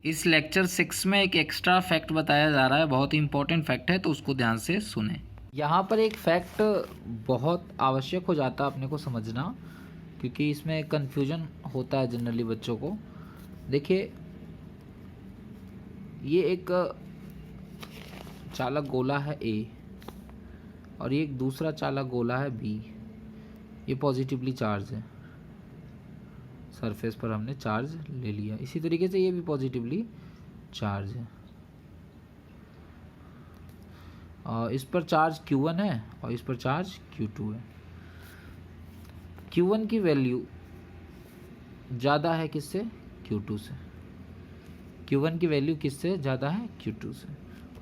इस लेक्चर 6 में एक एक्स्ट्रा फैक्ट बताया जा रहा है, बहुत ही इंपॉर्टेंट फैक्ट है, तो उसको ध्यान से सुने। यहाँ पर एक फैक्ट बहुत आवश्यक हो जाता है अपने को समझना, क्योंकि इसमें कन्फ्यूजन होता है जनरली बच्चों को। देखिए, ये एक चालक गोला है ए और ये एक दूसरा चालक गोला है बी। ये पॉजिटिवली चार्ज है, सरफेस पर हमने चार्ज ले लिया। इसी तरीके से ये भी पॉजिटिवली चार्ज है और इस पर चार्ज Q1 है और इस पर चार्ज Q2 है। Q1 की वैल्यू ज़्यादा है किससे? Q2 से। Q1 की वैल्यू किससे ज़्यादा है? Q2 से।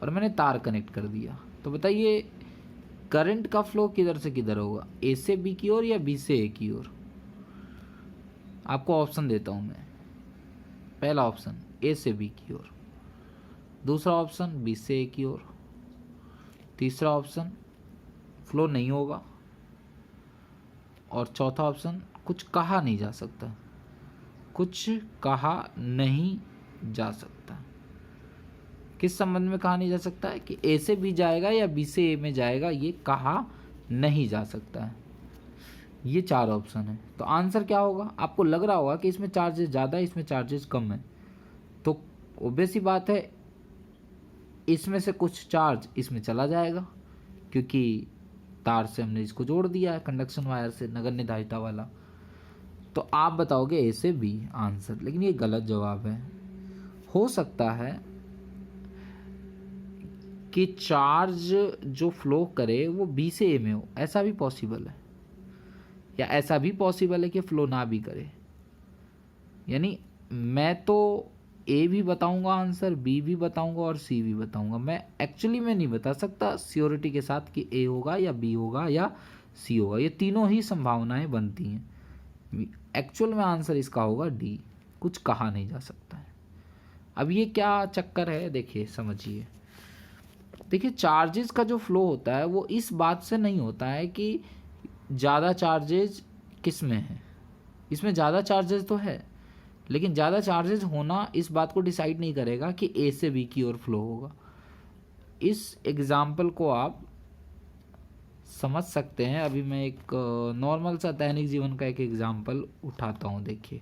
और मैंने तार कनेक्ट कर दिया, तो बताइए करंट का फ्लो किधर से किधर होगा? ए से बी की ओर या बी से ए की ओर? आपको ऑप्शन देता हूँ मैं। पहला ऑप्शन ए से बी की ओर, दूसरा ऑप्शन बी से ए की ओर, तीसरा ऑप्शन फ्लो नहीं होगा और चौथा ऑप्शन कुछ कहा नहीं जा सकता। कुछ कहा नहीं जा सकता। किस संबंध में कहा नहीं जा सकता है? कि ए से बी जाएगा या बी से ए में जाएगा, ये कहा नहीं जा सकता है। ये चार ऑप्शन है, तो आंसर क्या होगा? आपको लग रहा होगा कि इसमें चार्जेस ज़्यादा है, इसमें चार्जेस कम है, तो ऑब्वियस सी बात है इसमें से कुछ चार्ज इसमें चला जाएगा, क्योंकि तार से हमने इसको जोड़ दिया है कंडक्शन वायर से, नगण्य धारिता वाला। तो आप बताओगे ए से बी आंसर, लेकिन ये गलत जवाब है। हो सकता है कि चार्ज जो फ्लो करे वो बी से ए में हो, ऐसा भी पॉसिबल है, या ऐसा भी पॉसिबल है कि फ्लो ना भी करे। यानी मैं तो ए भी बताऊंगा आंसर, बी भी बताऊंगा और सी भी बताऊंगा। मैं एक्चुअली में नहीं बता सकता श्योरिटी के साथ कि ए होगा या बी होगा या सी होगा। ये तीनों ही संभावनाएं बनती हैं। एक्चुअल में आंसर इसका होगा डी, कुछ कहा नहीं जा सकता है। अब ये क्या चक्कर है, देखिए समझिए। देखिए, चार्जेस का जो फ्लो होता है वो इस बात से नहीं होता है कि ज़्यादा चार्जेज किस में है। इसमें ज़्यादा चार्जेस तो है, लेकिन ज़्यादा चार्जेस होना इस बात को डिसाइड नहीं करेगा कि ए से बी की ओर फ्लो होगा। इस एग्ज़ाम्पल को आप समझ सकते हैं। अभी मैं एक नॉर्मल सा दैनिक जीवन का एक एग्ज़ाम्पल उठाता हूँ। देखिए,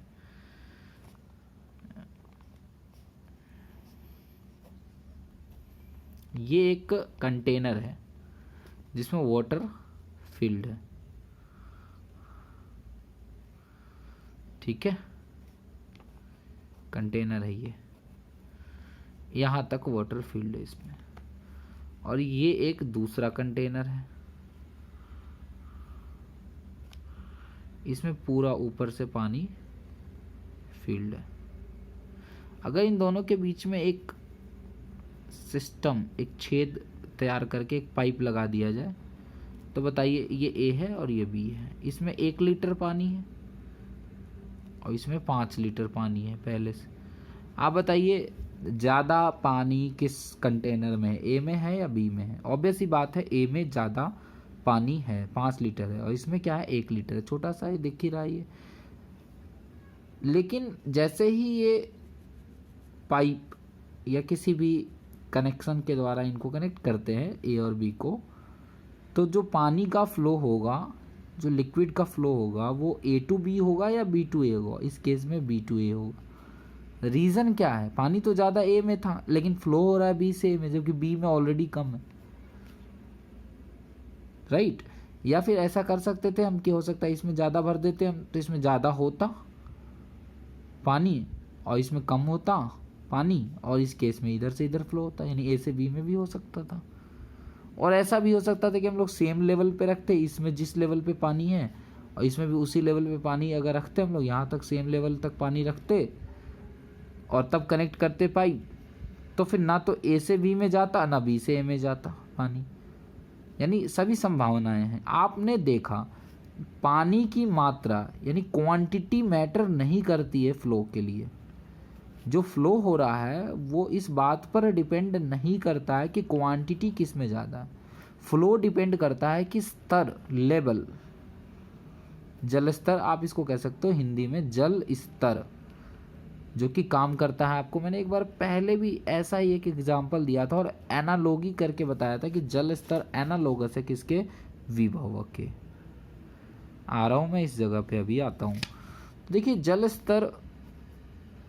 ये एक कंटेनर है जिसमें वाटर फिल्ड है, ठीक है। कंटेनर है ये, यहाँ तक वाटर फिल्ड है इसमें, और ये एक दूसरा कंटेनर है, इसमें पूरा ऊपर से पानी फिल्ड है। अगर इन दोनों के बीच में एक सिस्टम, एक छेद तैयार करके एक पाइप लगा दिया जाए, तो बताइए ये ए है और ये बी है। इसमें 1 लीटर पानी है और इसमें 5 लीटर पानी है पहले से। आप बताइए ज़्यादा पानी किस कंटेनर में है, ए में है या बी में है? ऑब्वियस ही बात है ए में ज़्यादा पानी है, 5 लीटर है, और इसमें क्या है 1 लीटर है, छोटा सा है, दिख ही रहा है ये। लेकिन जैसे ही ये पाइप या किसी भी कनेक्शन के द्वारा इनको कनेक्ट करते हैं ए और बी को, तो जो पानी का फ्लो होगा, जो लिक्विड का फ्लो होगा, वो ए टू बी होगा या बी टू ए होगा? इस केस में बी टू ए होगा। रीज़न क्या है? पानी तो ज़्यादा ए में था, लेकिन फ्लो हो रहा है बी से ए में, जबकि बी में ऑलरेडी कम है, राइट। या फिर ऐसा कर सकते थे हम कि हो सकता है इसमें ज़्यादा भर देते हम, तो इसमें ज़्यादा होता पानी और इसमें कम होता पानी, और इस केस में इधर से इधर फ्लो होता, यानी ए से बी में भी हो सकता था। और ऐसा भी हो सकता था कि हम लोग सेम लेवल पे रखते, इसमें जिस लेवल पे पानी है और इसमें भी उसी लेवल पे पानी अगर रखते हम लोग, यहाँ तक सेम लेवल तक पानी रखते और तब कनेक्ट करते पाइप, तो फिर ना तो ए से बी में जाता ना बी से ए में जाता पानी। यानी सभी संभावनाएं हैं। आपने देखा पानी की मात्रा यानी क्वांटिटी मैटर नहीं करती है फ्लो के लिए। जो फ्लो हो रहा है वो इस बात पर डिपेंड नहीं करता है कि क्वांटिटी किस में ज़्यादा है। फ्लो डिपेंड करता है कि स्तर, लेवल, जल स्तर आप इसको कह सकते हो हिंदी में, जल स्तर। जो कि काम करता है। आपको मैंने एक बार पहले भी ऐसा ही एक एग्जाम्पल दिया था और एनालॉगी करके बताया था कि जल स्तर एनालॉगस है किसके, विभव के। आ रहा हूँ मैं इस जगह पे, अभी आता हूँ। देखिए जल स्तर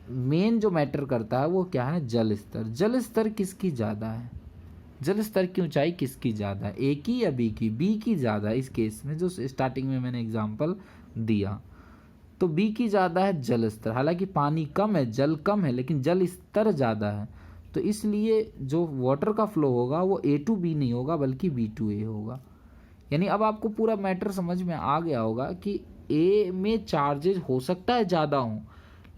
मेन जो मैटर करता है वो क्या है, जल स्तर। जल स्तर किसकी ज़्यादा है, जल स्तर की ऊंचाई किसकी ज़्यादा है, ए की या बी की, बी की ज़्यादा है। इस केस में जो स्टार्टिंग में मैंने एग्जांपल दिया तो बी की ज़्यादा है जल स्तर। हालांकि पानी कम है, जल कम है, लेकिन जल स्तर ज़्यादा है, तो इसलिए जो वाटर का फ्लो होगा वो ए टू बी नहीं होगा बल्कि बी टू ए होगा। यानी अब आपको पूरा मैटर समझ में आ गया होगा कि ए में चार्जेज हो सकता है ज़्यादा हो,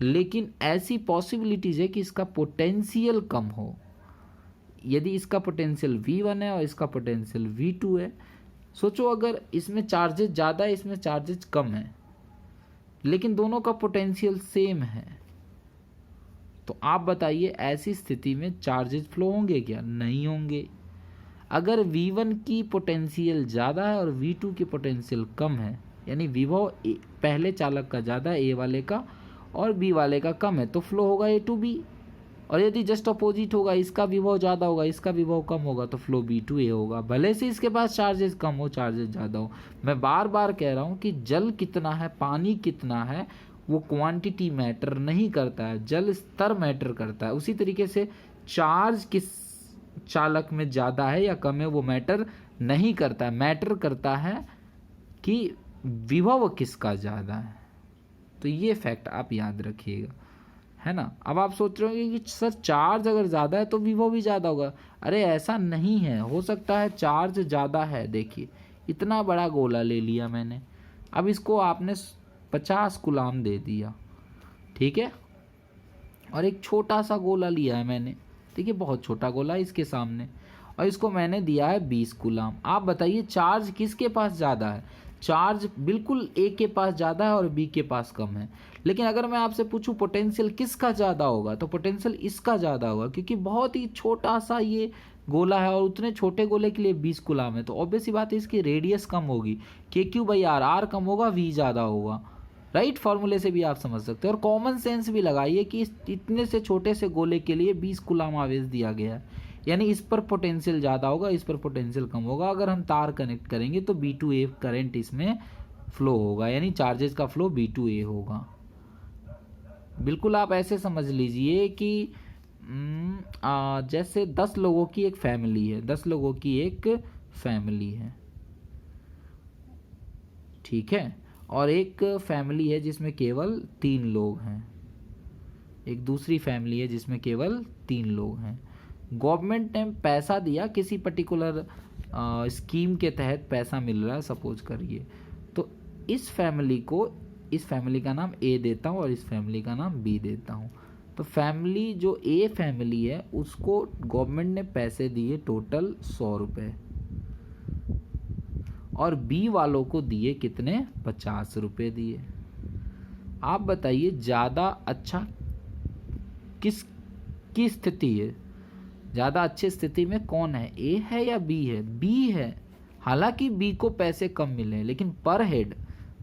लेकिन ऐसी पॉसिबिलिटीज़ है कि इसका पोटेंशियल कम हो। यदि इसका पोटेंशियल V1 है और इसका पोटेंशियल V2 है, सोचो अगर इसमें चार्जेज ज़्यादा है, इसमें चार्जेज कम है, लेकिन दोनों का पोटेंशियल सेम है, तो आप बताइए ऐसी स्थिति में चार्जेज फ्लो होंगे क्या, नहीं होंगे। अगर V1 की पोटेंशियल ज़्यादा है और V2 की पोटेंशियल कम है, यानी विभव पहले चालक का ज़्यादा है, ए वाले का, और बी वाले का कम है, तो फ्लो होगा ए टू बी। और यदि जस्ट अपोजिट होगा, इसका विभव ज़्यादा होगा, इसका विभव कम होगा, तो फ्लो बी टू ए होगा, भले से इसके पास चार्जेस कम हो, चार्जेस ज़्यादा हो। मैं बार बार कह रहा हूँ कि जल कितना है, पानी कितना है, वो क्वांटिटी मैटर नहीं करता है, जल स्तर मैटर करता है। उसी तरीके से चार्ज किस चालक में ज़्यादा है या कम है वो मैटर नहीं करता है, मैटर करता है कि विभव किसका ज़्यादा है। तो ये फैक्ट आप याद रखिएगा, है ना। अब आप सोच रहे होंगे कि सर चार्ज अगर ज़्यादा है तो विभव भी ज़्यादा होगा। अरे ऐसा नहीं है, हो सकता है चार्ज ज़्यादा है। देखिए इतना बड़ा गोला ले लिया मैंने, अब इसको आपने 50 कूलाम दे दिया, ठीक है, और एक छोटा सा गोला लिया है मैंने, देखिए बहुत छोटा गोला है इसके सामने, और इसको मैंने दिया है 20 कूलाम। आप बताइए चार्ज किसके पास ज़्यादा है। चार्ज बिल्कुल ए के पास ज़्यादा है और बी के पास कम है। लेकिन अगर मैं आपसे पूछूं पोटेंशियल किसका ज़्यादा होगा, तो पोटेंशियल इसका ज़्यादा होगा, क्योंकि बहुत ही छोटा सा ये गोला है और उतने छोटे गोले के लिए 20 कूलाम है, तो ऑब्वियस सी बात है इसकी रेडियस कम होगी, के क्यू बाई आर, आर कम होगा, वी ज़्यादा होगा। राइट, फॉर्मूले से भी आप समझ सकते हैं। और कॉमन सेंस भी लगाइए कि इतने से छोटे से गोले के लिए 20 कूलाम आवेश दिया गया है, यानी इस पर पोटेंशियल ज़्यादा होगा, इस पर पोटेंशियल कम होगा। अगर हम तार कनेक्ट करेंगे तो B2A करंट इसमें फ्लो होगा, यानी चार्जेस का फ्लो B2A होगा। बिल्कुल आप ऐसे समझ लीजिए कि जैसे 10 लोगों की एक फैमिली है, 10 लोगों की एक फैमिली है, ठीक है, और एक फैमिली है जिसमें केवल 3 लोग हैं, एक दूसरी फैमिली है जिसमें केवल 3 लोग हैं। गवर्नमेंट ने पैसा दिया, किसी पर्टिकुलर स्कीम के तहत पैसा मिल रहा है सपोज करिए, तो इस फैमिली का नाम ए देता हूँ और इस फैमिली का नाम बी देता हूँ। तो फैमिली जो ए फैमिली है उसको गवर्नमेंट ने पैसे दिए टोटल 100 रुपये, और बी वालों को दिए कितने, 50 रुपये दिए। आप बताइए ज़्यादा अच्छा किसकी स्थिति है, ज़्यादा अच्छी स्थिति में कौन है, ए है या बी है, बी है। हालांकि बी को पैसे कम मिले हैं, लेकिन पर हेड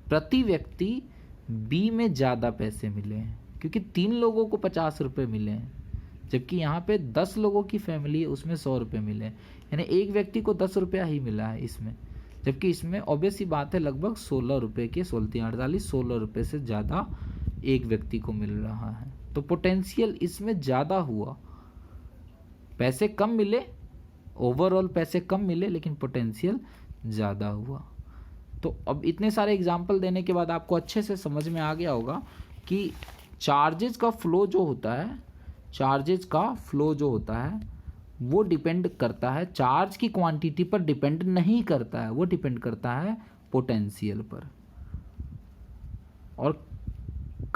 प्रति व्यक्ति बी में ज़्यादा पैसे मिले हैं, क्योंकि 3 लोगों को 50 रुपये मिले हैं, जबकि यहाँ पे 10 लोगों की फैमिली है उसमें 100 रुपये मिले हैं, यानी एक व्यक्ति को 10 रुपया ही मिला है इसमें, जबकि इसमें ऑब्वियस ही बात है लगभग 16 रुपये के 16 रुपये से ज़्यादा एक व्यक्ति को मिल रहा है। तो पोटेंशियल इसमें ज़्यादा हुआ, पैसे कम मिले, ओवरऑल पैसे कम मिले, लेकिन पोटेंशियल ज़्यादा हुआ। तो अब इतने सारे एग्जाम्पल देने के बाद आपको अच्छे से समझ में आ गया होगा कि चार्जेस का फ्लो जो होता है वो डिपेंड करता है, चार्ज की क्वांटिटी पर डिपेंड नहीं करता है, वो डिपेंड करता है पोटेंशियल पर। और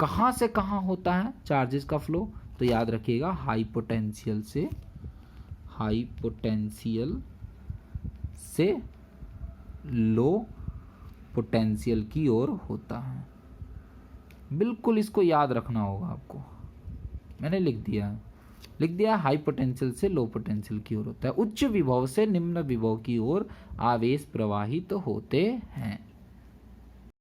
कहाँ से कहाँ होता है चार्जेस का फ्लो, तो याद रखिएगा हाई पोटेंशियल से लो पोटेंशियल की ओर होता है। बिल्कुल इसको याद रखना होगा आपको, मैंने लिख दिया हाई पोटेंशियल से लो पोटेंशियल की ओर होता है। उच्च विभव से निम्न विभव की ओर आवेश प्रवाहित होते हैं।